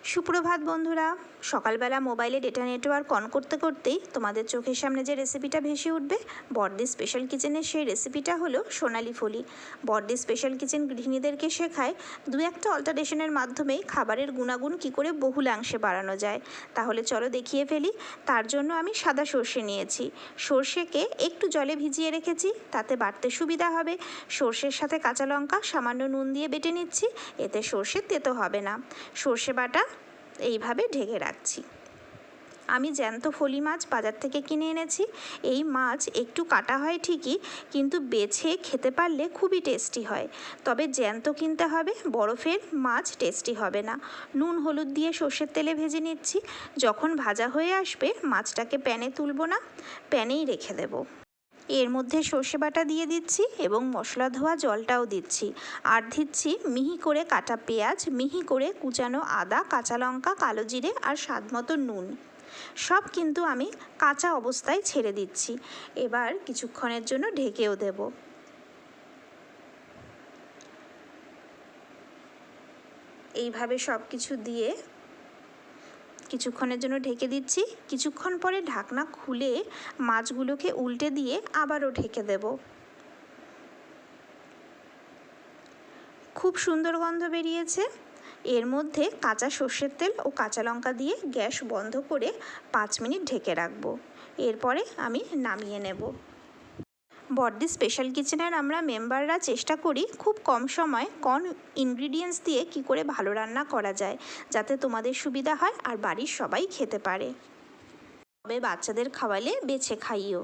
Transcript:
সুপ্রভাত বন্ধুরা। সকালবেলা মোবাইলে ডেটা নেটওয়ার্ক অন করতে করতেই তোমাদের চোখের সামনে যে রেসিপিটা ভেসে উঠবে বড়দি স্পেশাল কিচেনের, সেই রেসিপিটা হলো সোনালি ফলি। বড়দি স্পেশাল কিচেন গৃহিণীদেরকে শেখায় দু একটা অল্টারেশনের মাধ্যমেই খাবারের গুণাগুণ কী করে বহুলাংশে বাড়ানো যায়। তাহলে চলো দেখিয়ে ফেলি। তার জন্য আমি সাদা সর্ষে নিয়েছি। সর্ষেকে একটু জলে ভিজিয়ে রেখেছি, তাতে বাটতে সুবিধা হবে। সর্ষের সাথে কাঁচা লঙ্কা সামান্য নুন দিয়ে বেটে নিচ্ছি, এতে সর্ষে তেতো হবে না। সর্ষে বাটা এইভাবে ঢেকে রাখছি। আমি জ্যান্ত ফলি মাছ বাজার থেকে কিনে এনেছি। এই মাছ একটু কাটা হয় ঠিকই, কিন্তু বেছে খেতে পারলে খুবই টেস্টি হয়। তবে জ্যান্ত কিনতে হবে, বরফের মাছ টেস্টি হবে না। নুন হলুদ দিয়ে সর্ষের তেলে ভেজে নিচ্ছি। যখন ভাজা হয়ে আসবে মাছটাকে প্যানে তুলব না, প্যানেই রেখে দেব। এর মধ্যে সর্ষে বাটা দিয়ে দিচ্ছি এবং মশলা ধোয়া জলটাও দিচ্ছি। আর দিচ্ছি মিহি করে কাটা পেঁয়াজ, মিহি করে কুচানো আদা, কাঁচা লঙ্কা, কালো জিরে আর স্বাদ মতো নুন। সব কিন্তু আমি কাঁচা অবস্থায় ছেড়ে দিচ্ছি। এবার কিছুক্ষণের জন্য ঢেকেও দেব। এইভাবে সব কিছু দিয়ে কিছুক্ষণের জন্য ঢেকে দিচ্ছি। কিছুক্ষণ পরে ঢাকনা খুলে মাছগুলোকে উল্টে দিয়ে আবারও ঢেকে দেব। খুব সুন্দর গন্ধ বেরিয়েছে। এর মধ্যে কাঁচা সর্ষের তেল ও কাঁচা লঙ্কা দিয়ে গ্যাস বন্ধ করে 5 মিনিট ঢেকে রাখবো। এরপরে আমি নামিয়ে নেব। বড়দি স্পেশাল কিচেনের আমরা মেম্বাররা চেষ্টা করি খুব কম সময় কম ইনগ্রিডিয়েন্টস দিয়ে কি করে ভালো রান্না করা যায়, যাতে তোমাদের সুবিধা হয় আর বাড়ির সবাই খেতে পারে। তবে বাচ্চাদের খাওয়ালে বেছে খাইও।